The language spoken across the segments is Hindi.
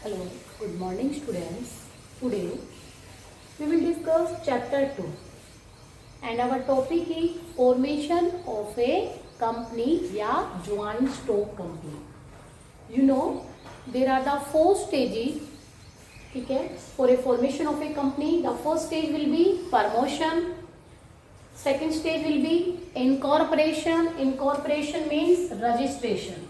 Hello, good morning students. Today we will discuss chapter 2 and our topic is formation of a company या joint stock company. You know there are the 4 stages, ठीक है, for a formation of a company. The first stage will be promotion, second stage will be incorporation. Incorporation means registration.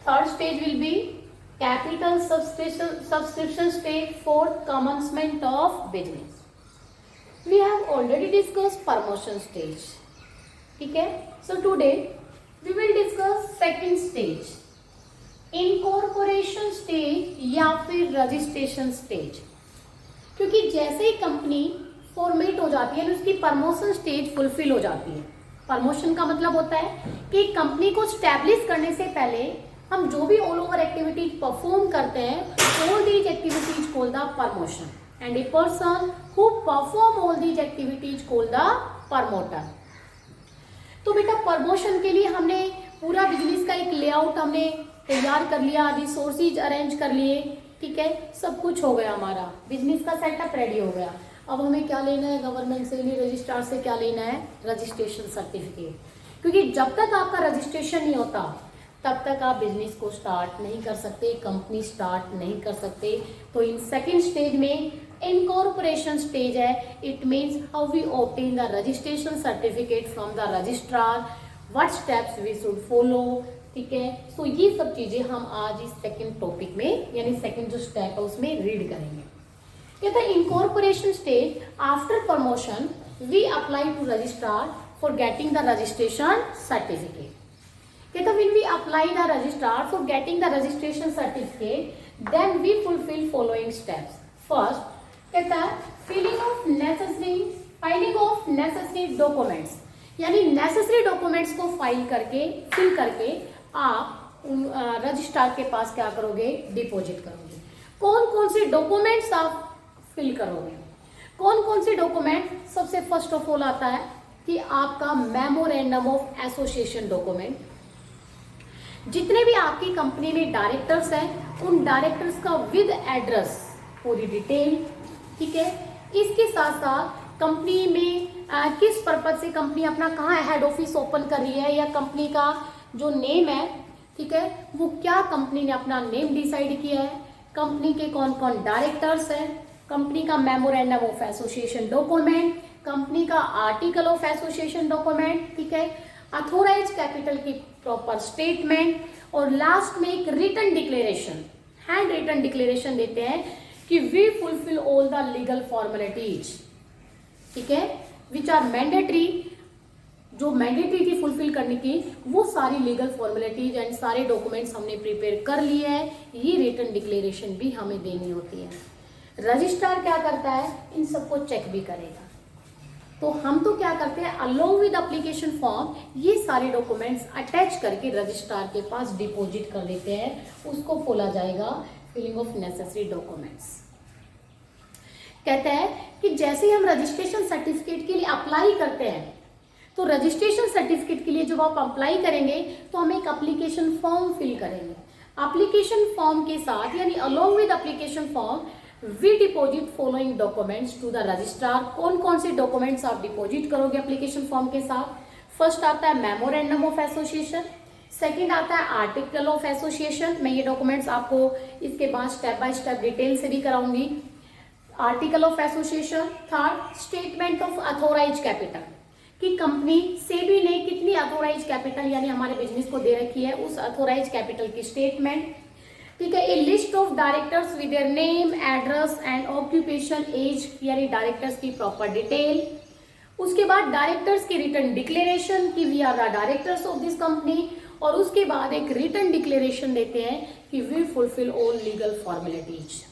Third stage will be capital subscription stage. Fourth, commencement of business. We have already discussed promotion stage. ठीक है. So today we will discuss second stage, incorporation stage या फिर registration stage. क्योंकि जैसे ही कंपनी फॉर्मेट हो जाती है, उसकी प्रमोशन स्टेज फुलफिल हो जाती है. प्रमोशन का मतलब होता है कि कंपनी को स्टैब्लिश करने से पहले हम जो भी ऑल ओवर एक्टिविटीज परफॉर्म करते हैं, all these activities call the promotion, and a person who perform all these activities call the promoter. तो बेटा प्रमोशन के लिए हमने पूरा बिजनेस का एक लेआउट हमने तैयार कर लिया, रिसोर्सेज अरेंज कर लिए, ठीक है, सब कुछ हो गया, हमारा बिजनेस का सेटअप रेडी हो गया. अब हमें क्या लेना है गवर्नमेंट से, रजिस्ट्रार से क्या लेना है, रजिस्ट्रेशन सर्टिफिकेट. क्योंकि जब तक आपका रजिस्ट्रेशन नहीं होता तब तक आप बिजनेस को स्टार्ट नहीं कर सकते, कंपनी स्टार्ट नहीं कर सकते. तो इन सेकेंड स्टेज में इनकॉर्पोरेशन स्टेज है. It means how we obtain the registration certificate from the registrar, what steps we should follow, ठीक है. सो ये सब चीजें हम आज इस सेकेंड टॉपिक में यानी सेकेंड जो स्टेप है उसमें रीड करेंगे. कहता है incorporation stage after promotion we apply to registrar for getting the registration certificate. कहता when we apply the registrar for getting the registration certificate, then we fulfill following steps. First, कहता है filing of necessary documents, यानी necessary documents को फाइल करके फिल करके आप रजिस्ट्रार के पास क्या करोगे, डिपॉजिट करोगे. कौन कौन से डॉक्यूमेंट्स आप फिल करोगे, कौन कौन से डॉक्यूमेंट. सबसे फर्स्ट ऑफ ऑल आता है कि आपका मेमोरेंडम ऑफ एसोसिएशन डॉक्यूमेंट. जितने भी आपकी कंपनी में डायरेक्टर्स हैं उन डायरेक्टर्स का विद एड्रेस पूरी डिटेल, ठीक है. इसके साथ साथ कंपनी में किस पर्पज से कंपनी अपना कहाँ हेड ऑफिस ओपन कर रही है या कंपनी का जो नेम है, ठीक है, वो क्या कंपनी ने अपना नेम डिसाइड किया है, कंपनी के कौन कौन डायरेक्टर्स हैं, कंपनी का memorandum of association document, company का आर्टिकल ऑफ एसोसिएशन डॉक्यूमेंट, ठीक है, अथोराइज कैपिटल की प्रॉपर स्टेटमेंट, और लास्ट में एक written declaration, hand written declaration देते हैं कि we fulfil all the legal formalities, ठीक है, विच आर मैंडेटरी. जो मैंडेटरी थी फुलफिल करने की वो सारी लीगल फॉर्मेलिटीज एंड सारे डॉक्यूमेंट्स हमने प्रिपेयर कर लिए हैं. ये रिटन डिक्लेरेशन भी हमें देनी होती है. रजिस्ट्रार क्या करता है, इन सबको चेक भी करेगा. तो हम तो क्या करते हैं, अलोंग विद एप्लीकेशन फॉर्म ये सारे डॉक्यूमेंट्स अटैच करके रजिस्ट्रार के पास डिपॉजिट कर देते हैं. उसको बोला जाएगा फिलिंग ऑफ नेसेसरी डॉक्यूमेंट्स. कहता है कि जैसे हम रजिस्ट्रेशन सर्टिफिकेट के लिए अप्लाई करते हैं, तो रजिस्ट्रेशन सर्टिफिकेट के लिए जब आप अप्लाई करेंगे तो हम एक एप्लीकेशन फॉर्म फिल करेंगे. एप्लीकेशन फॉर्म के साथ यानी along with application form we deposit following documents to the registrar. कौन कौन से डॉक्यूमेंट्स आप डिपॉजिट करोगे एप्लीकेशन फॉर्म के साथ. फर्स्ट आता है मेमोरेंडम ऑफ एसोसिएशन, सेकंड आता है आर्टिकल ऑफ एसोसिएशन. मैं ये डॉक्यूमेंट्स आपको इसके बाद स्टेप बाय स्टेप डिटेल से भी कराऊंगी. Article of association. Third, statement of authorised capital, कि कंपनी सेबी ने कितनी अथोराइज कैपिटल यानी हमारे बिजनेस को दे रखी है, उस अथोराइज कैपिटल की स्टेटमेंट, ठीक है. A list of directors with their name, address and occupation, age यानी डायरेक्टर्स की प्रॉपर डिटेल. उसके बाद डायरेक्टर्स की रिटन डिक्लेरेशन कि we are the directors of this company, और उसके बाद एक रिटन डिक्लेरेशन देते हैं कि we fulfil all legal formalities.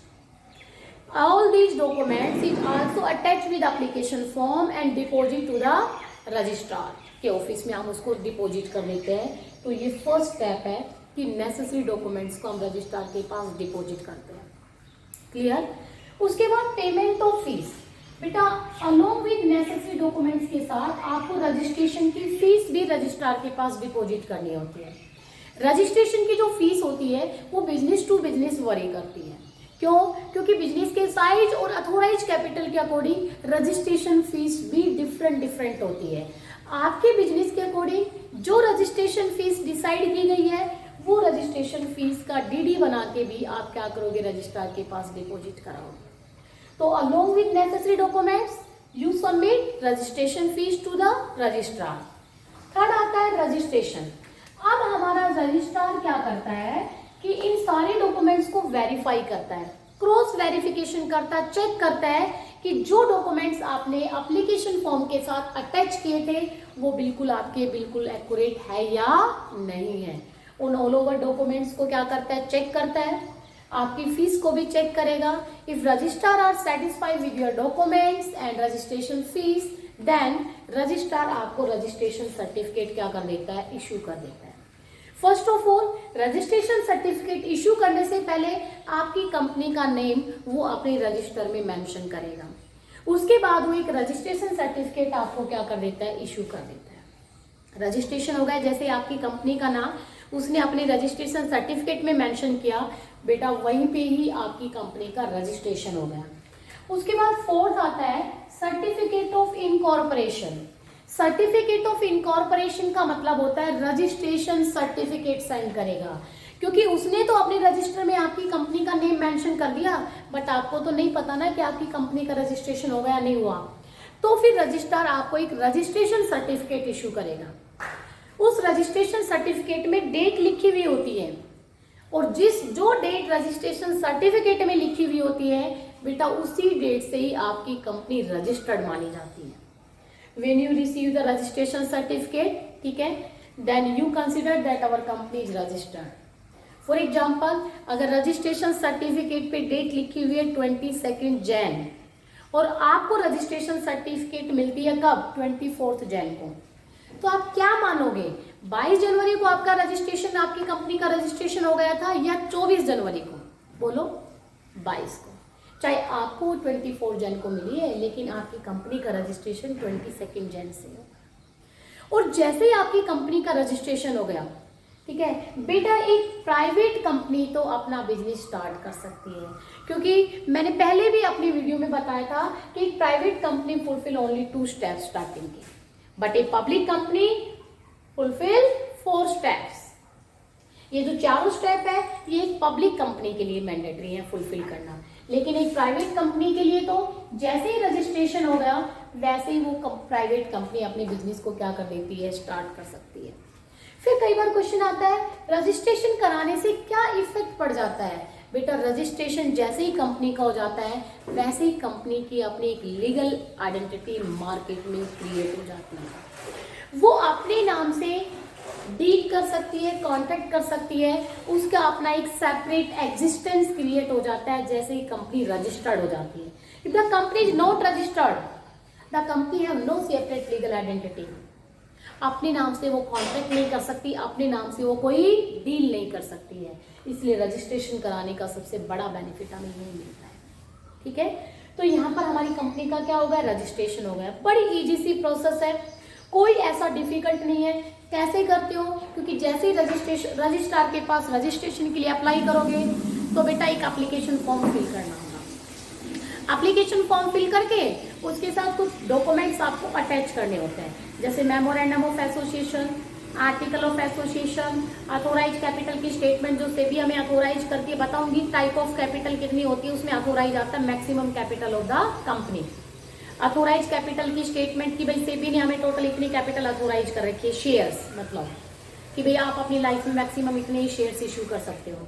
All these documents is also attached with application form and deposit to the registrar के ऑफिस में हम उसको डिपॉजिट कर देते हैं. तो ये फर्स्ट स्टेप है कि नेसेसरी डॉक्यूमेंट्स को हम रजिस्ट्रार के पास डिपॉजिट करते हैं. क्लियर. उसके बाद पेमेंट ऑफ फीस. बेटा अलोंग विद नेसेसरी डॉक्यूमेंट्स के साथ आपको रजिस्ट्रेशन की फीस भी रजिस्ट्रार के पास डिपॉजिट करनी होती है। रजिस्ट्रेशन की जो फीस होती है वो बिजनेस टू बिजनेस वरी करती है। क्यों? क्योंकि बिजनेस के साइज और अथोराइज कैपिटल के अकॉर्डिंग रजिस्ट्रेशन फीस भी डिफरेंट होती है। आपके बिजनेस के अकॉर्डिंग जो रजिस्ट्रेशन फीस डिसाइड की गई है वो रजिस्ट्रेशन फीस का डीडी बना के भी आप क्या करोगे, रजिस्ट्रार के पास डिपॉजिट कराओगे। तो along with necessary documents you submit registration fees to the registrar. Third आता है रजिस्ट्रेशन। अब हमारा रजिस्ट्रार क्या करता है कि इन सारे डॉक्यूमेंट्स को वेरीफाई करता है, क्रॉस वेरिफिकेशन करता है, चेक करता है कि जो डॉक्यूमेंट्स आपने एप्लीकेशन फॉर्म के साथ अटैच किए थे वो बिल्कुल आपके बिल्कुल एक्यूरेट है या नहीं है। उन ऑल ओवर डॉक्यूमेंट्स को क्या करता है, चेक करता है, आपकी फीस को भी चेक करेगा। If registrar are satisfied with your documents and registration fees then registrar आपको रजिस्ट्रेशन सर्टिफिकेट क्या कर देता है, इशू कर देता है। First of all registration certificate issue करने से पहले आपकी कंपनी का नेम वो अपने रजिस्टर में मेंशन करेगा। उसके बाद वो एक रजिस्ट्रेशन सर्टिफिकेट आपको क्या कर देता है, इशू कर देता है। रजिस्ट्रेशन हो गया, जैसे आपकी कंपनी का नाम उसने अपने रजिस्ट्रेशन सर्टिफिकेट में मेंशन किया, बेटा वहीं पे ही आपकी कंपनी का रजिस्ट्रेशन हो गया। उसके बाद फोर्थ आता है certificate of incorporation. Certificate of incorporation का मतलब होता है रजिस्ट्रेशन सर्टिफिकेट साइन करेगा, क्योंकि उसने तो अपने रजिस्टर में आपकी कंपनी का नेम मेंशन कर दिया, बट आपको तो नहीं पता ना कि आपकी कंपनी का रजिस्ट्रेशन हो गया नहीं हुआ। तो फिर रजिस्ट्रार आपको एक रजिस्ट्रेशन सर्टिफिकेट इशू करेगा। उस रजिस्ट्रेशन सर्टिफिकेट में डेट लिखी हुई होती है, और जो डेट रजिस्ट्रेशन सर्टिफिकेट में लिखी हुई होती है बेटा उसी डेट से ही आपकी कंपनी रजिस्टर्ड मानी जाती है। When you receive the registration certificate, ठीक है, then you consider that our company is registered. For example, अगर रजिस्ट्रेशन सर्टिफिकेट पे डेट लिखी हुई है 22 जैन और आपको रजिस्ट्रेशन सर्टिफिकेट मिलती है कब, 24 जैन को, तो आप क्या मानोगे, 22 जनवरी को आपका रजिस्ट्रेशन, आपकी कंपनी का रजिस्ट्रेशन हो गया था या 24 जनवरी को? बोलो 22 को। चाहे आपको 24 जन को मिली है लेकिन आपकी कंपनी का रजिस्ट्रेशन 22 जन से हो। और जैसे ही आपकी कंपनी का रजिस्ट्रेशन हो गया, ठीक है बेटा, एक प्राइवेट कंपनी तो अपना बिजनेस स्टार्ट कर सकती है, क्योंकि मैंने पहले भी अपनी वीडियो में बताया था कि एक private company fulfil only 2 steps starting के, but a public company fulfil 4 steps. ये जो चारों स्टेप है ये एक पब्लिक कंपनी के लिए मैंडेटरी है फुलफिल करना, लेकिन एक प्राइवेट कंपनी के लिए तो जैसे ही रजिस्ट्रेशन हो गया वैसे ही वो प्राइवेट कंपनी अपने बिजनेस को क्या कर देती है, स्टार्ट कर सकती है। फिर कई बार क्वेश्चन आता है रजिस्ट्रेशन कराने से क्या इफेक्ट पड़ जाता है? बेटा रजिस्ट्रेशन जैसे ही कंपनी का हो जाता है वैसे ही कंपनी की अपनी एक लीगल आइडेंटिटी मार्केट में क्रिएट हो जाती है। वो अपने नाम से डील कर सकती है, कॉन्ट्रैक्ट कर सकती है, उसका अपना एक सेपरेट एग्जिस्टेंस क्रिएट हो जाता है जैसे ही कंपनी रजिस्टर्ड हो जाती है। If the company is not registered, the company have no separate legal identity. अपने नाम से वो कॉन्ट्रैक्ट नहीं कर सकती, अपने नाम से वो कोई डील नहीं कर सकती है, इसलिए रजिस्ट्रेशन कराने का सबसे बड़ा बेनिफिट हमें यही मिलता है। ठीक है, तो यहाँ पर हमारी कंपनी का क्या हो गया, रजिस्ट्रेशन हो गया। बड़ी इजी सी प्रोसेस है, कोई ऐसा डिफिकल्ट नहीं है। कैसे करते हो? क्योंकि जैसे ही रजिस्ट्रार के पास रजिस्ट्रेशन के लिए अप्लाई करोगे तो बेटा एक एप्लीकेशन फॉर्म फिल करना होगा। एप्लीकेशन फॉर्म फिल करके उसके साथ कुछ डॉक्यूमेंट्स आपको अटैच करने होते हैं, जैसे memorandum of association, article of association, authorise capital की स्टेटमेंट जो सेबी हमें अथोराइज करती है। बताऊंगी टाइप ऑफ कैपिटल कितनी होती है, उसमें अथोराइज आता है maximum capital of the company. Authorise capital की स्टेटमेंट की भाई सेबी ने हमें टोटल इतनी कैपिटल अथोराइज कर रखी है, शेयर्स मतलब कि भाई आप अपनी लाइफ में मैक्सिमम इतने ही शेयर्स इशू कर सकते हो।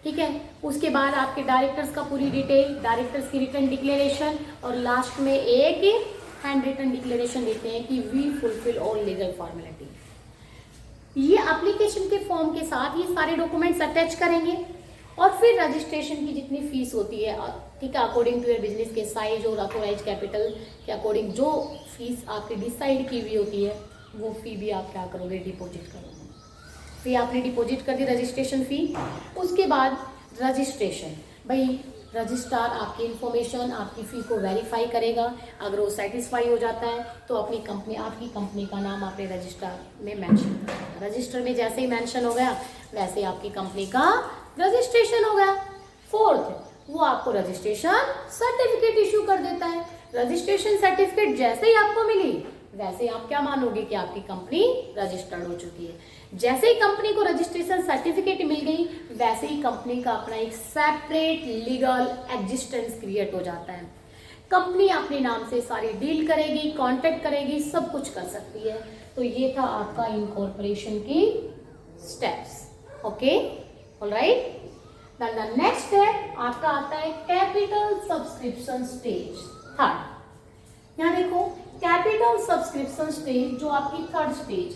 ठीक है, उसके बाद आपके डायरेक्टर्स का पूरी डिटेल, डायरेक्टर्स की रिटर्न डिक्लेरेशन, और लास्ट में एक हैंड रिटन डिक्लेरेशन देते हैं कि we fulfil all legal formality. ये एप्लीकेशन के फॉर्म के साथ ये सारे डॉक्यूमेंट्स अटैच करेंगे और फिर रजिस्ट्रेशन की जितनी फीस होती है, ठीक है, अकॉर्डिंग टू योर बिजनेस के साइज और अथोराइज कैपिटल के अकॉर्डिंग जो फीस आपकी डिसाइड की हुई होती है वो फी भी आप क्या करोगे, डिपॉजिट करोगे। फी आपने डिपॉजिट कर दी, रजिस्ट्रेशन फी। उसके बाद रजिस्ट्रेशन, भाई रजिस्ट्रार आपकी इंफॉर्मेशन, आपकी फ़ी को वेरीफाई करेगा। अगर वो सेटिस्फाई हो जाता है तो अपनी कंपनी, आपकी कंपनी का नाम अपने रजिस्टर में मेंशन करेगा। रजिस्टर में जैसे ही मेंशन हो गया वैसे आपकी कंपनी का रजिस्ट्रेशन हो गया। फोर्थ, वो आपको रजिस्ट्रेशन सर्टिफिकेट इशू कर देता है। रजिस्ट्रेशन सर्टिफिकेट जैसे ही आपको मिली वैसे आप क्या मानोगे कि आपकी कंपनी रजिस्टर्ड हो चुकी है। जैसे ही कंपनी को रजिस्ट्रेशन सर्टिफिकेट मिल गई वैसे ही कंपनी का अपना एक सेपरेट लीगल एग्जिस्टेंस क्रिएट हो जाता है। कंपनी अपने नाम से सारी डील करेगी, कांटेक्ट करेगी, सब कुछ कर सकती है। तो ये था आपका इनकॉर्पोरेशन की steps. Okay, alright. The next step आपका आता है कैपिटल सब्सक्रिप्शन स्टेज, थर्ड। यहाँ देखो, कैपिटल सब्सक्रिप्शन स्टेज जो आपकी third stage.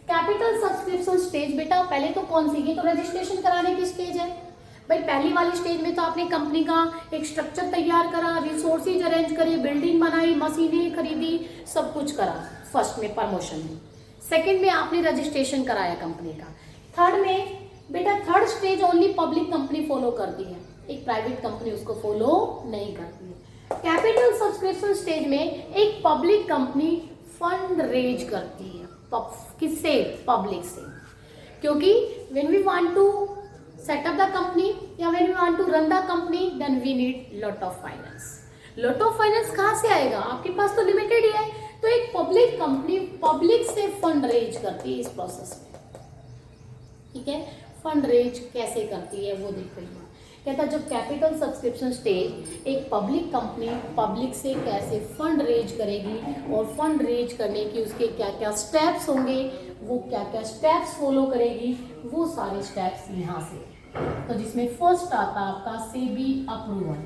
Capital subscription stage बेटा पहले तो कौन सी, ये तो रजिस्ट्रेशन कराने की स्टेज है भाई। पहली वाली स्टेज में तो आपने कंपनी का एक स्ट्रक्चर तैयार करा, रिसोर्सेज अरेंज करे, बिल्डिंग बनाई, मशीनें खरीदी, सब कुछ करा फर्स्ट में, प्रमोशन में। सेकंड में आपने रजिस्ट्रेशन कराया कंपनी का। थर्ड में बेटा, third stage only public company follow करती है, एक प्राइवेट कंपनी उसको फॉलो नहीं करती है। कैपिटल सब्सक्रिप्शन स्टेज में एक पब्लिक कंपनी फंड रेज करती है। किससे? पब्लिक से। क्योंकि when we want to set up the company या when we want to run the company then we need lot of finance. Lot of finance कहाँ से आएगा? आपके पास तो लिमिटेड ही है। तो एक पब्लिक कंपनी पब्लिक से फंड रेज करती है इस प्रोसेस में। ठीक है, फंड रेज कैसे करती है वो देख रही हूँ। कहता है जब कैपिटल सब्सक्रिप्शन स्टेज, एक पब्लिक कंपनी पब्लिक से कैसे फंड रेज करेगी और फंड रेज करने की उसके क्या क्या स्टेप्स होंगे, वो क्या क्या स्टेप्स फॉलो करेगी, वो सारे स्टेप्स यहाँ से। तो जिसमें फर्स्ट आता है आपका सेबी अप्रूवल।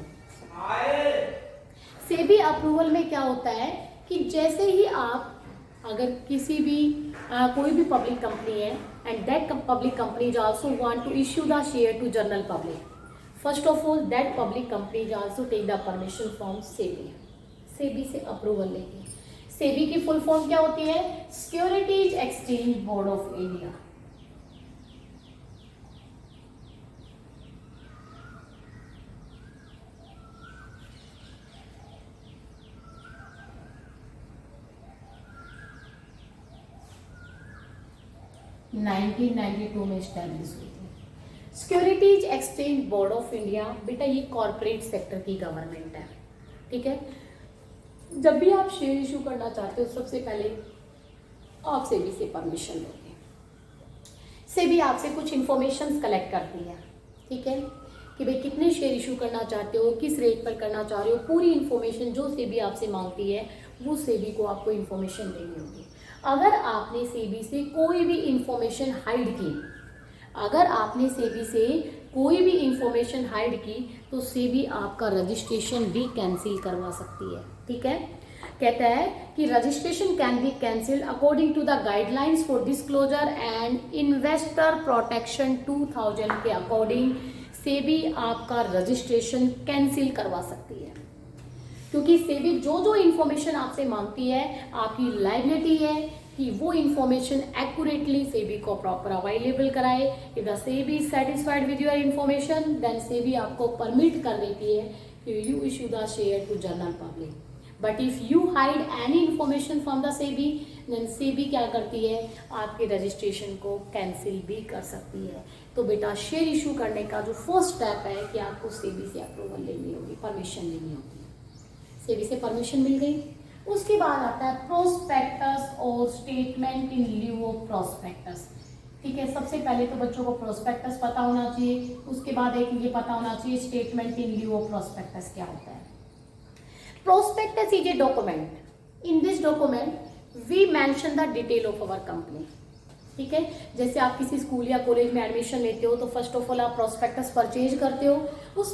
सेबी अप्रूवल में क्या होता है कि जैसे ही आप अगर किसी भी कोई भी पब्लिक कंपनी है and that public company is also want to issue the share to general public, first of all that public company is also take the permission from SEBI. SEBI से अप्रूवल लेगी। सेबी की फुल फॉर्म क्या होती है? Securities exchange board of India. Nineteen 92 में स्टैब्लिश हुई थी। Securities exchange board of India बेटा ये कॉर्पोरेट सेक्टर की गवर्नमेंट है। ठीक है, जब भी आप शेयर इशू करना चाहते हो सबसे पहले आप सेबी से परमिशन लोगे। सेबी आपसे कुछ इंफॉर्मेशन कलेक्ट करती है। ठीक है, कि भाई कितने शेयर इशू करना चाहते हो, किस रेट पर करना चाह रहे हो, पूरी इन्फॉर्मेशन जो सेबी आपसे मांगती है वो सेबी को आपको इन्फॉर्मेशन देनी होगी। अगर आपने सेबी से कोई भी इंफॉर्मेशन हाइड की, अगर आपने सेबी से कोई भी इंफॉर्मेशन हाइड की तो सेबी आपका रजिस्ट्रेशन भी कैंसिल करवा सकती है। ठीक है, कहता है कि registration can be cancelled according to the guidelines for disclosure and investor protection 2000 के अकॉर्डिंग सेबी आपका रजिस्ट्रेशन कैंसिल करवा सकती है। क्योंकि सेबी जो जो इन्फॉर्मेशन आपसे मांगती है आपकी लायबिलिटी है कि वो इन्फॉर्मेशन एक्यूरेटली सेबी को प्रॉपर अवेलेबल कराए। If the SEBI is satisfied with your information then SEBI आपको परमिट कर देती है कि you issue the share to general public. But if you hide any information from the SEBI then SEBI क्या करती है? आपके रजिस्ट्रेशन को कैंसिल भी कर सकती है। तो बेटा शेयर इशू करने का जो फर्स्ट स्टेप है कि आपको सेबी से अप्रूवल लेनी होगी, परमिशन लेनी होगी। सेबी से परमिशन मिल गई, उसके बाद आता है प्रोस्पेक्टस और statement in lieu of prospectus. ठीक है, सबसे पहले तो बच्चों को प्रोस्पेक्टस पता होना चाहिए, उसके बाद एक ये पता होना चाहिए statement in lieu of prospectus क्या होता है। Prospectus is a document, in this document we mention the detail of our company. ठीक है, जैसे आप किसी स्कूल या कॉलेज में एडमिशन लेते हो तो फर्स्ट ऑफ ऑल आप प्रोस्पेक्टस परचेज करते हो। उस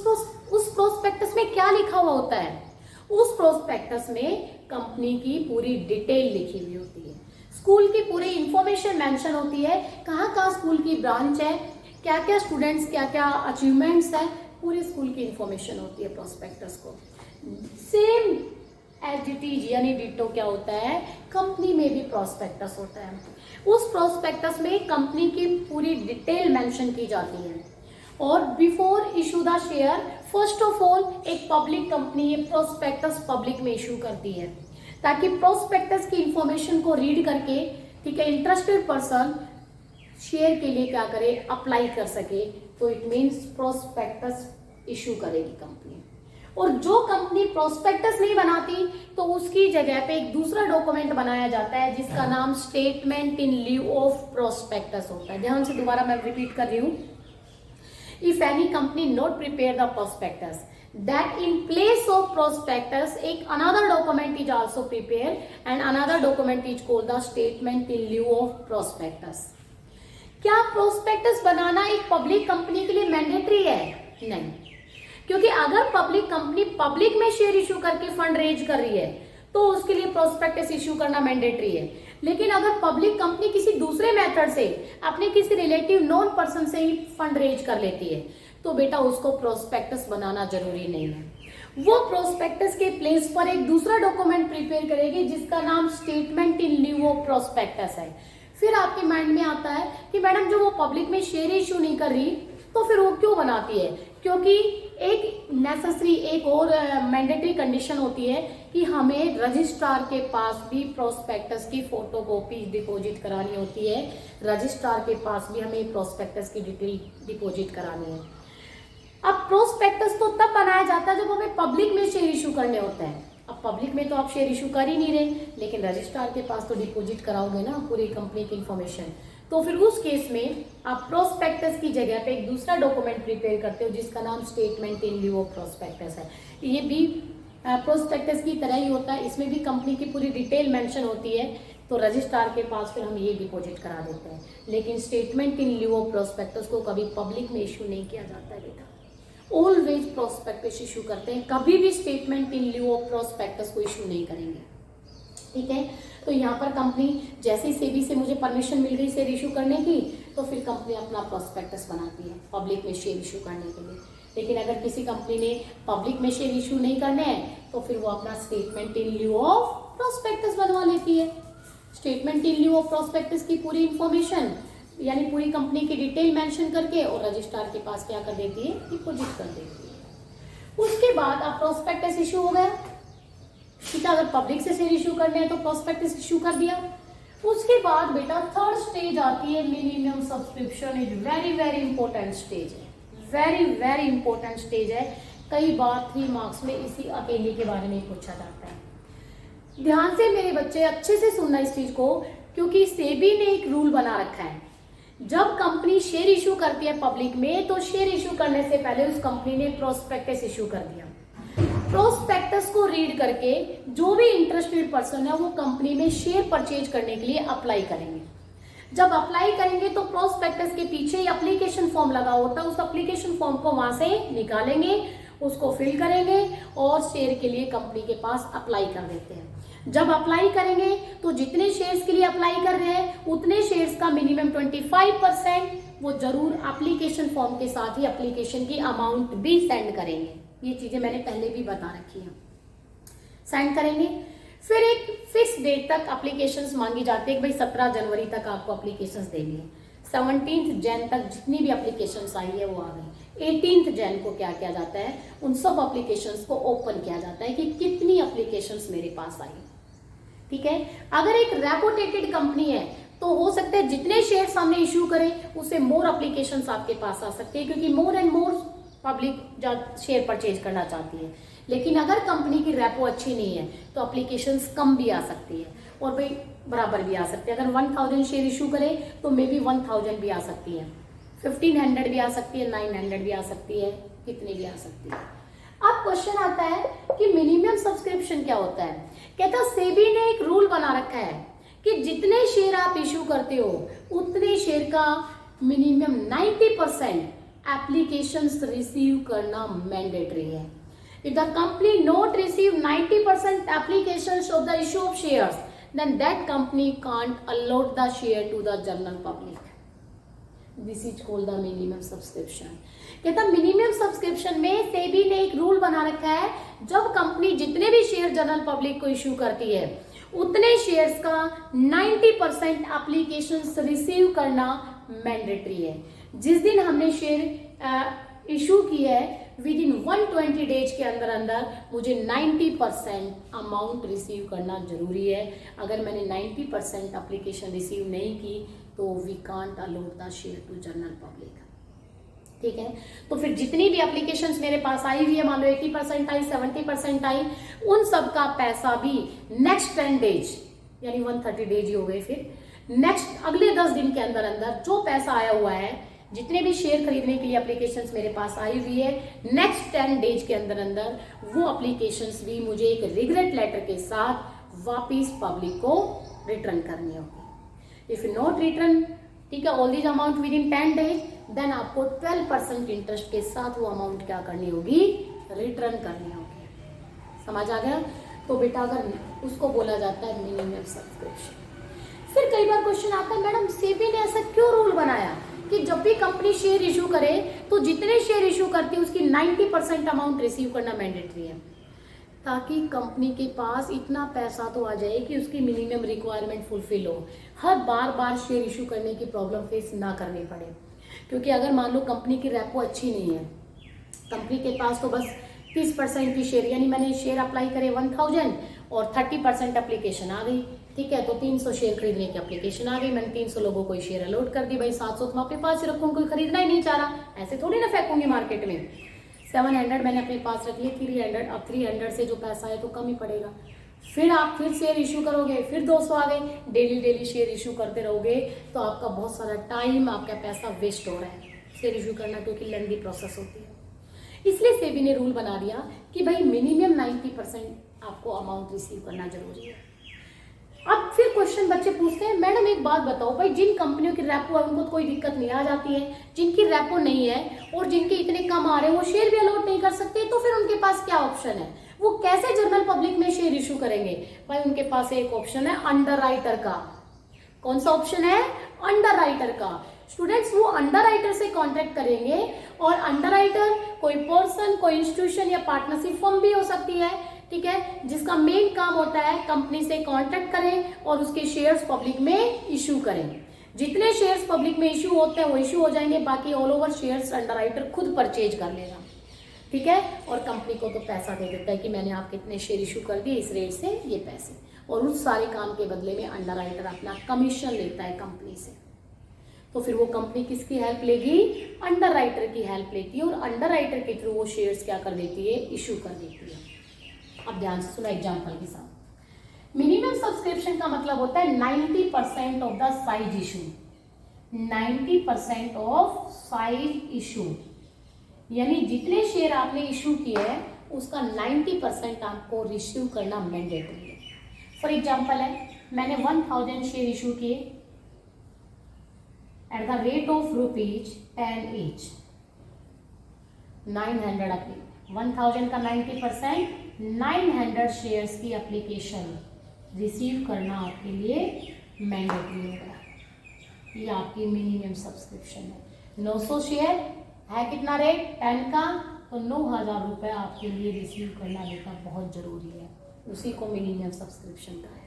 प्रोस्पेक्टस में क्या लिखा हुआ होता है? उस प्रोस्पेक्टस में कंपनी की पूरी डिटेल लिखी हुई होती है, स्कूल की पूरी इंफॉर्मेशन मेंशन होती है, कहाँ कहाँ स्कूल की ब्रांच है, क्या क्या स्टूडेंट्स, क्या क्या अचीवमेंट्स है, पूरी स्कूल की इंफॉर्मेशन होती है प्रोस्पेक्टस को। सेम एज इट इज यानी डिटो क्या होता है? कंपनी में भी प्रोस्पेक्टस होता है। उस प्रोस्पेक्टस में कंपनी की पूरी डिटेल मेंशन की जाती है। और before issue the share first of all एक पब्लिक कंपनी ये प्रोस्पेक्टस पब्लिक में इशू करती है, ताकि प्रोस्पेक्टस की इंफॉर्मेशन को रीड करके, ठीक है, इंटरेस्टेड पर्सन शेयर के लिए क्या करे, अप्लाई कर सके। तो इट मीन्स प्रोस्पेक्टस इशू करेगी कंपनी। और जो कंपनी प्रोस्पेक्टस नहीं बनाती तो उसकी जगह पे एक दूसरा डॉक्यूमेंट बनाया जाता है जिसका नाम statement in leave of prospectus होता है। ध्यान से दोबारा मैं रिपीट कर रही हूं, if any company not prepare the prospectus that in place of prospectus एक another document is also prepared and another document is called the statement in lieu of prospectus। क्या प्रोस्पेक्टस बनाना एक पब्लिक कंपनी के लिए मैंडेटरी है? नहीं, क्योंकि अगर पब्लिक कंपनी पब्लिक में शेयर इशू करके फंड रेज कर रही है तो उसके लिए प्रोस्पेक्टस इशू करना मैंडेटरी है। लेकिन अगर पब्लिक कंपनी किसी दूसरे मेथड से अपने किसी रिलेटिव नॉन पर्सन से ही फंड रेज कर लेती है तो बेटा उसको प्रोस्पेक्टस बनाना जरूरी नहीं है। वो प्रोस्पेक्टस के प्लेस पर एक दूसरा डॉक्यूमेंट प्रिपेयर करेगी जिसका नाम statement in leave of prospectus है। फिर आपके माइंड में आता है कि मैडम जो वो पब्लिक में शेयर इशू नहीं कर रही तो फिर वो क्यों बनाती है? क्योंकि एक नेसेसरी एक और मैंडेटरी कंडीशन होती है कि हमें रजिस्ट्रार के पास भी प्रोस्पेक्टस की फोटोकॉपी डिपॉजिट करानी होती है। रजिस्ट्रार के पास भी हमें प्रोस्पेक्टस की डिटेल डिपॉजिट करानी है। अब प्रोस्पेक्टस तो तब बनाया जाता है जब हमें पब्लिक में शेयर इशू करने होते हैं। अब पब्लिक में तो आप शेयर इशू कर ही नहीं रहे, लेकिन रजिस्ट्रार के पास तो डिपॉजिट कराओगे ना पूरी कंपनी की इंफॉर्मेशन। तो फिर उस केस में आप प्रोस्पेक्टस की जगह पे एक दूसरा डॉक्यूमेंट प्रिपेयर करते हो जिसका नाम statement in leave of prospectus है। ये भी प्रोस्पेक्टस की तरह ही होता है, इसमें भी कंपनी की पूरी डिटेल मेंशन होती है। तो रजिस्ट्रार के पास फिर हम ये डिपॉजिट करा देते हैं, लेकिन statement in leave of prospectus को कभी पब्लिक में इशू नहीं किया जाता है बेटा। ऑलवेज प्रोस्पेक्टस इशू करते हैं, कभी भी statement in leave of prospectus को इशू नहीं करेंगे, ठीक है। तो यहाँ पर कंपनी जैसे ही सेबी से मुझे परमिशन मिल गई शेयर इशू करने की, तो फिर कंपनी अपना प्रोस्पेक्टस बनाती है पब्लिक में शेयर इशू करने के लिए। लेकिन अगर किसी कंपनी ने पब्लिक में शेयर इशू नहीं करने हैं तो फिर वो अपना statement in lieu of prospectus बनवा लेती है। Statement in lieu of prospectus की पूरी इंफॉर्मेशन यानी पूरी कंपनी की डिटेल मेंशन करके और रजिस्ट्रार के पास क्या कर देती है, डिपॉजिट कर देती है। उसके बाद अब प्रोस्पेक्टस इशू हो गया, ठीक है। अगर पब्लिक से शेयर इशू करने हैं तो प्रोस्पेक्टस इशू कर दिया। उसके बाद बेटा थर्ड स्टेज आती है, minimum subscription is very very important stage है, वेरी वेरी इंपॉर्टेंट स्टेज है। कई बार 3 मार्क्स में इसी अकेले के बारे में पूछा जाता है। ध्यान से मेरे बच्चे अच्छे से सुनना इस चीज को, क्योंकि सेबी ने एक रूल बना रखा है, जब कंपनी शेयर इशू करती है पब्लिक में तो शेयर इशू करने से पहले उस कंपनी ने प्रोस्पेक्टस इशू कर दिया। प्रोस्पेक्टस को रीड करके जो भी इंटरेस्टेड पर्सन है वो कंपनी में शेयर परचेज करने के लिए अप्लाई करेंगे। जब अप्लाई करेंगे तो प्रोस्पेक्टस के पीछे ही एप्लीकेशन फॉर्म लगा होता है, उस एप्लीकेशन फॉर्म को वहां से निकालेंगे, उसको फिल करेंगे और शेयर के लिए कंपनी के पास अप्लाई कर देते हैं। जब अप्लाई करेंगे तो जितने शेयर्स के लिए अप्लाई कर रहे हैं उतने शेयर्स का मिनिमम 25% वो जरूर एप्लीकेशन फॉर्म के साथ ही एप्लीकेशन की अमाउंट भी सेंड करेंगे। ये चीजें मैंने पहले भी बता रखी हैं, सेंड करेंगे। फिर एक फिक्स डेट तक एप्लीकेशंस मांगी जाती है कि भाई 17 जनवरी तक आपको एप्लीकेशंस देनी है। 17 जैन तक जितनी भी एप्लीकेशंस आई है वो आ गई। 18 जैन को क्या किया जाता है, उन सब एप्लीकेशंस को ओपन किया जाता है कि कितनी एप्लीकेशंस मेरे पास आई, ठीक है। अगर एक रेपुटेटेड कंपनी है तो हो सकता है जितने शेयर सामने इशू करें उससे मोर एप्लीकेशंस आपके पास आ सकते हैं, क्योंकि more and more public share purchase करना चाहती है। लेकिन अगर कंपनी की रेपो अच्छी नहीं है तो एप्लीकेशंस कम भी आ सकती है और भाई बराबर भी आ सकती है। अगर 1000 शेयर इशू करे तो मे बी 1000 भी आ सकती है, 1500 भी आ सकती है, 900 भी आ सकती है, कितनी भी आ सकती है। अब क्वेश्चन आता है कि मिनिमम सब्सक्रिप्शन क्या होता है। कहता सेबी ने एक रूल बना रखा है कि जितने शेयर आप इशू करते हो उतने शेयर का मिनिमम 90% एप्लीकेशंस रिसीव करना मैंडेटरी है। If the company not receive 90% applications of the issue of shares then that company can't allot the share to the general public. This is called the minimum subscription. कहता मिनिमम सब्सक्रिप्शन में सेबी ने एक रूल बना रखा है, जब कंपनी जितने भी शेयर जनरल पब्लिक को इशू करती है उतने शेयर्स का 90% एप्लीकेशंस रिसीव करना मैंडेटरी है। जिस दिन हमने शेयर इशू की है विद इन 120 डेज के अंदर अंदर मुझे 90% अमाउंट रिसीव करना जरूरी है। अगर मैंने 90% एप्लीकेशन रिसीव नहीं की तो we can't allot the share to general public. ठीक है, तो फिर जितनी भी एप्लीकेशंस मेरे पास आई हुई है, मान लो 80% आई, 70% आई, उन सब का पैसा भी नेक्स्ट 10 डेज यानी 130 डेज ही हो गए, फिर नेक्स्ट अगले 10 दिन के अंदर अंदर जो पैसा आया हुआ है, जितने भी शेयर खरीदने के लिए एप्लीकेशंस मेरे पास आई हुई है, नेक्स्ट 10 डेज के अंदर अंदर वो एप्लीकेशंस भी मुझे एक रिग्रेट लेटर के साथ वापिस पब्लिक को रिटर्न करनी होगी। इफ नॉट रिटर्न, ठीक है, all these amount within 10 days, then आपको 12% इंटरेस्ट के साथ वो अमाउंट क्या करनी होगी, रिटर्न करनी होगी। समझ आ गया? तो बेटा अगर उसको बोला जाता है मिनिमम सब्सक्रिप्शन। फिर कई बार क्वेश्चन आता है, मैडम सेबी ने ऐसा क्यों रूल बनाया कि जब भी कंपनी शेयर इशू करे तो जितने शेयर इशू करती है उसकी 90% अमाउंट रिसीव करना मैंडेटरी है, ताकि कंपनी के पास इतना पैसा तो आ जाए कि उसकी मिनिमम रिक्वायरमेंट फुलफिल हो, हर बार शेयर इशू करने की प्रॉब्लम फेस ना करनी पड़े। क्योंकि अगर मान लो कंपनी की रेपो अच्छी नहीं है, कंपनी के पास तो बस 30% की शेयर, यानी मैंने शेयर अप्लाई करे 1000 और 30% एप्लीकेशन आ गई, ठीक है, तो 300 शेयर खरीदने की एप्लीकेशन आ गई, मैंने 300 लोगों को शेयर अलॉट कर दी, भाई 700 तो मैं अपने पास ही रखूँ, कोई खरीदना ही नहीं चाह रहा, ऐसे थोड़ी ना फेंकूंगी मार्केट में। 700 मैंने अपने पास रख लिए, 300, अब 300 से जो पैसा है तो कम ही पड़ेगा। फिर आप फिर शेयर इशू करोगे, फिर 200 आ गए, डेली शेयर इशू करते रहोगे तो आपका बहुत सारा टाइम, आपका पैसा वेस्ट हो रहा है शेयर इशू करना, क्योंकि लेंदी प्रोसेस होती है। इसलिए सेबी ने रूल बना दिया कि भाई मिनिमम 90% आपको अमाउंट रिसीव करना जरूरी है। अब फिर क्वेश्चन बच्चे पूछते हैं, मैडम एक बात बताओ, भाई जिन कंपनियों की रेपो है उनको तो कोई दिक्कत नहीं आ जाती है, जिनकी रेपो नहीं है और जिनके इतने कम आ रहे हैं वो शेयर भी अलॉट नहीं कर सकते, तो फिर उनके पास क्या ऑप्शन है, वो कैसे जनरल पब्लिक में शेयर इशू करेंगे? भाई उनके पास एक ऑप्शन है अंडरराइटर का। कौन सा ऑप्शन है? अंडरराइटर का। स्टूडेंट्स वो अंडरराइटर से कॉन्ट्रैक्ट करेंगे, और अंडरराइटर कोई पर्सन, कोई इंस्टीट्यूशन या पार्टनरशिप फर्म भी हो सकती है, ठीक है, जिसका मेन काम होता है कंपनी से कॉन्ट्रैक्ट करें और उसके शेयर्स पब्लिक में इशू करें। जितने शेयर्स पब्लिक में इशू होते हैं वो इशू हो जाएंगे, बाकी ऑल ओवर शेयर्स अंडरराइटर खुद परचेज कर लेगा, ठीक है, और कंपनी को तो पैसा दे देता है कि मैंने आपके इतने शेयर इशू कर दिए, इस रेट से ये पैसे, और उस सारे काम के बदले में अंडरराइटर अपना कमीशन लेता है कंपनी से। तो फिर वो कंपनी किसकी हेल्प लेगी? अंडरराइटर की हेल्प लेती है, और अंडरराइटर के थ्रू वो शेयर्स क्या कर देती है? इशू कर देती है। अब ध्यान से सुनो एग्जांपल के साथ। मिनिमम सब्सक्रिप्शन का मतलब होता है 90% of the size issue, 90% of size issue, यानी जितने शेयर आपने इशू किए हैं उसका 90% आपको रिसीव करना मैंडेटरी है। फॉर एग्जांपल है, मैंने 1000 शेयर इशू किए at the rate of ₹10 each, 900 अपनी 1000 का 90%, 900 शेयर्स की एप्लीकेशन रिसीव करना आपके लिए मैंडेटरी होगा। ये आपकी मिनिमम सब्सक्रिप्शन है। 900 शेयर है, कितना रेट? 10 का, तो 9000 रुपये आपके लिए रिसीव करना बेटा बहुत जरूरी है, उसी को मिनिमम सब्सक्रिप्शन का है।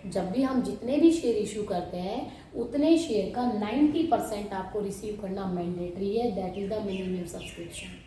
जब भी हम जितने भी शेयर इशू करते हैं उतने शेयर का 90% आपको रिसीव करना मैंडेटरी है, that is the minimum subscription.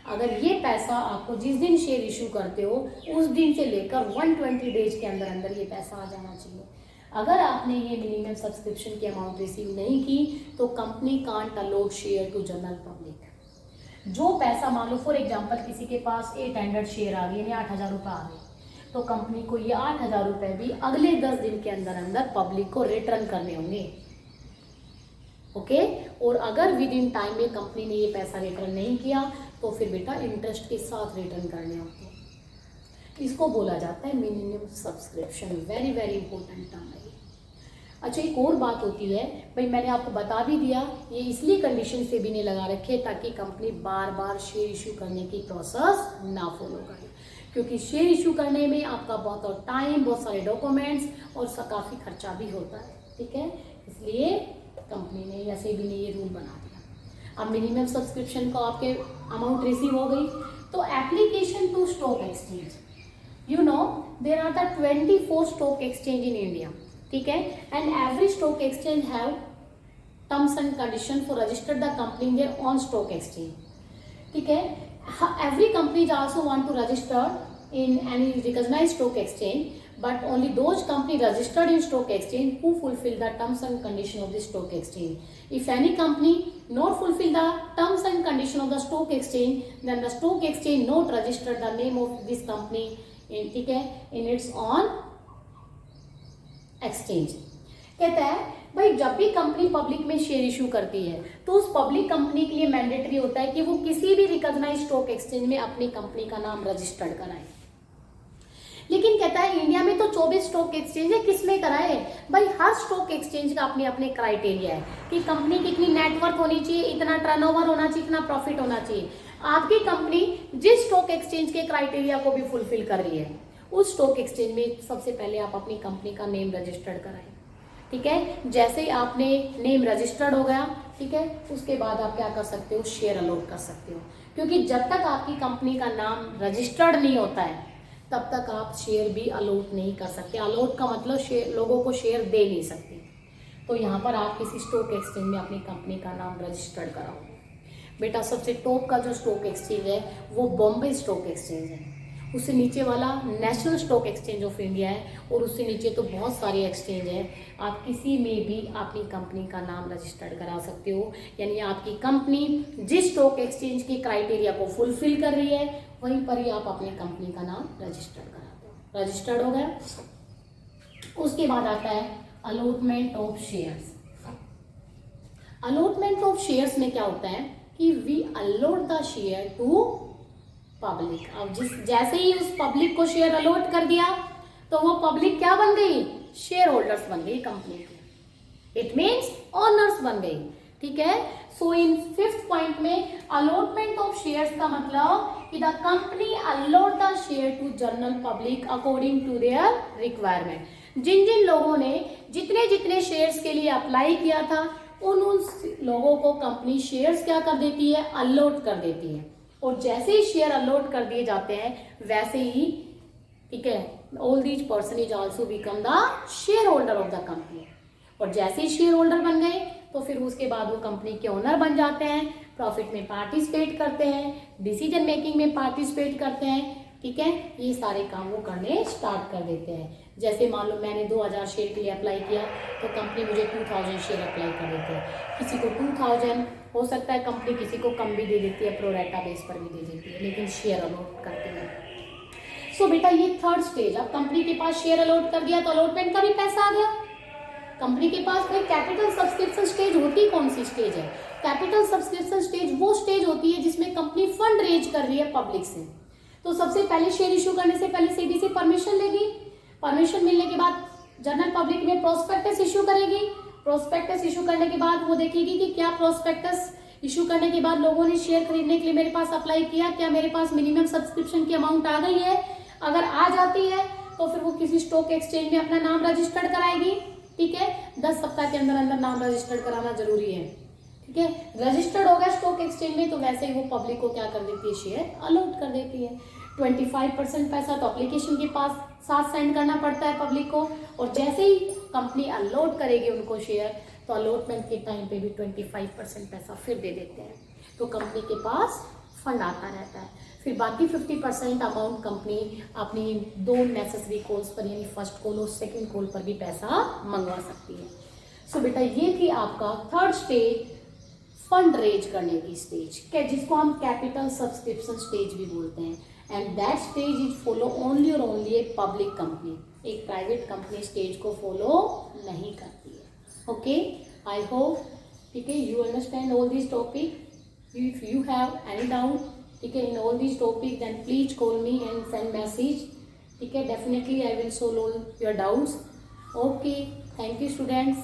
अगर ये पैसा आपको जिस दिन शेयर इशू करते हो उस दिन से लेकर 120 डेज के अंदर अंदर ये पैसा आ जाना चाहिए। अगर आपने ये मिनिमम सब्सक्रिप्शन की अमाउंट रिसीव नहीं की तो company can't allot share to general public. जो पैसा, मान लो फॉर एग्जांपल किसी के पास 800 शेयर आ गए, यानी 8000 रुपये आ गए, तो कंपनी को ये 8000 रुपये भी अगले 10 दिन के अंदर अंदर पब्लिक को रिटर्न करने होंगे, ओके। और अगर विद इन टाइम में कंपनी ने ये पैसा रिटर्न नहीं किया तो फिर बेटा इंटरेस्ट के साथ रिटर्न करने होते हैं। इसको बोला जाता है minimum subscription. Very very important term है। अच्छा, एक और बात होती है, भाई मैंने आपको बता भी दिया, ये इसलिए कंडीशन से भी नहीं लगा रखे ताकि कंपनी बार बार शेयर इशू करने की प्रोसेस ना फॉलो करे, क्योंकि शेयर इशू करने में आपका बहुत टाइम, बहुत सारे डॉक्यूमेंट्स और काफ़ी खर्चा भी होता है, ठीक है। इसलिए कंपनी ने या सेबी ने ये रूल बना दिया। अब मिनिमम सब्सक्रिप्शन को आपके अमाउंट रिसीव हो गई, तो application to stock exchange, you know there are the 24 stock exchange in India, ठीक है, and every stock exchange have terms and condition for registered the company in their own stock exchange. ठीक है, every company also want to register in any recognized stock exchange, but only those company registered in stock exchange who fulfill the terms and condition of the stock exchange. If any company not fulfill the terms and condition of the stock exchange, then the stock exchange not register the name of this company in, ठीक है, in its own exchange. कहता है भाई जब भी कंपनी पब्लिक में शेयर इशू करती है तो उस पब्लिक कंपनी के लिए मैंडेटरी होता है कि वो किसी भी रिकॉग्नाइज्ड स्टॉक एक्सचेंज में अपनी कंपनी का नाम रजिस्टर्ड कराए. लेकिन कहता है इंडिया में तो 24 स्टॉक एक्सचेंज है, किसमें कराए भाई? हर स्टॉक एक्सचेंज का अपने अपने क्राइटेरिया है कि कंपनी की इतनी नेटवर्थ होनी चाहिए, इतना टर्नओवर होना चाहिए, इतना प्रॉफिट होना चाहिए. आपकी कंपनी जिस स्टॉक एक्सचेंज के क्राइटेरिया को भी फुलफिल कर रही है उस स्टॉक एक्सचेंज में सबसे पहले आप अपनी कंपनी का नेम रजिस्टर्ड कराएं. ठीक है, जैसे ही आपने नेम रजिस्टर्ड हो गया, ठीक है, उसके बाद आप क्या कर सकते हो? शेयर अलॉट कर सकते हो. क्योंकि जब तक आपकी कंपनी का नाम रजिस्टर्ड नहीं होता है तब तक आप शेयर भी अलॉट नहीं कर सकते. अलॉट का मतलब शेयर, लोगों को शेयर दे नहीं सकते. तो यहाँ पर आप किसी स्टॉक एक्सचेंज में अपनी कंपनी का नाम रजिस्टर्ड कराओ. बेटा सबसे टॉप का जो स्टॉक एक्सचेंज है वो बॉम्बे स्टॉक एक्सचेंज है. उससे नीचे वाला national stock exchange of India है और उससे नीचे तो बहुत सारे एक्सचेंज हैं. आप किसी में भी अपनी कंपनी का नाम रजिस्टर्ड करा सकते हो. यानी आपकी कंपनी जिस स्टॉक एक्सचेंज के क्राइटेरिया को फुलफिल कर रही है वहीं पर ही आप अपनी कंपनी का नाम रजिस्टर्ड कराते हो. रजिस्टर्ड हो गया. उसके बाद आता है allotment of shares. Allotment of shares में क्या होता है कि we allot the share to public. अब जैसे ही उस पब्लिक को शेयर अलॉट कर दिया तो वो पब्लिक क्या बन गई? शेयर होल्डर्स बन गई कंपनी के. इट मीन्स ओनर्स बन गई. ठीक है, सो इन 5th पॉइंट में अलॉटमेंट ऑफ शेयर्स का मतलब कि the company allot the share to general public according to their requirement. जिन जिन लोगों ने जितने जितने शेयर्स के लिए अप्लाई किया था उन लोगों को कंपनी शेयर्स क्या कर देती है? अलॉट कर देती है. और जैसे ही शेयर अलॉट कर दिए जाते हैं वैसे ही, ठीक है, all these person is also become the share holder of the company. और जैसे ही शेयर होल्डर बन गए तो फिर उसके बाद वो कंपनी के ओनर बन जाते हैं, प्रॉफिट में पार्टिसिपेट करते हैं, डिसीजन मेकिंग में पार्टिसिपेट करते हैं. ठीक है, ये सारे काम वो करने स्टार्ट कर देते हैं. जैसे मान लो मैंने 2000 शेयर के लिए अप्लाई किया तो कंपनी मुझे 2000 शेयर अप्लाई कर देती है. किसी को 2000 हो सकता है, कंपनी किसी को कम भी दे देती है, प्रोरेटा बेस पर भी दे देती है, लेकिन शेयर अलॉट करती है. सो बेटा ये 3rd स्टेज. अब कंपनी के पास शेयर अलॉट कर दिया तो अलॉटमेंट का भी पैसा आ गया. कंपनी के पास कोई कैपिटल सब्सक्रिप्शन स्टेज होती कौन सी स्टेज है? कैपिटल सब्सक्रिप्शन स्टेज वो स्टेज होती है जिसमें कंपनी फंड रेज कर रही है पब्लिक से. तो सबसे पहले शेयर इशू करने से पहले सेबी से परमिशन लेगी. परमिशन मिलने के बाद जनरल पब्लिक में प्रोस्पेक्टस इशू करेगी. प्रोस्पेक्टस इशू करने के बाद वो देखेगी कि क्या प्रोस्पेक्टस इशू करने के बाद लोगों ने शेयर खरीदने के लिए मेरे पास अप्लाई किया, क्या मेरे पास मिनिमम सब्सक्रिप्शन की अमाउंट आ गई है. अगर आ जाती है तो फिर वो किसी स्टॉक एक्सचेंज में अपना नाम रजिस्टर्ड कराएगी. ठीक है, 10 सप्ताह के अंदर अंदर नाम रजिस्टर्ड कराना जरूरी है. ठीक है, रजिस्टर्ड हो गया स्टॉक एक्सचेंज में तो वैसे ही वो पब्लिक को क्या कर देती है? शेयर अलॉट कर देती है. 25% पैसा तो एप्लीकेशन के पास साथ सेंड करना पड़ता है पब्लिक को. और जैसे ही कंपनी अलॉट करेगी उनको शेयर तो अलॉटमेंट के टाइम पे भी 25% पैसा फिर दे देते हैं. तो कंपनी के पास फंड आता रहता है. फिर बाकी 50% अमाउंट कंपनी अपनी 2 नेसेसरी कॉल्स पर, यानी फर्स्ट कॉल और सेकंड कॉल पर भी पैसा मंगवा सकती है. सो बेटा ये थी आपका 3rd स्टेज, फंड रेज करने की स्टेज, जिसको हम कैपिटल सब्सक्रिप्शन स्टेज भी बोलते हैं. And that stage is follow only और ओनली ए पब्लिक कंपनी. एक प्राइवेट कंपनी स्टेज को फॉलो नहीं करती है. ओके, आई होप, ठीक है, you understand all this topic. If you have any doubt, ठीक है, in all this topic, then please call me and send message. ठीक है, definitely I will solve all your doubts. Okay, thank you students.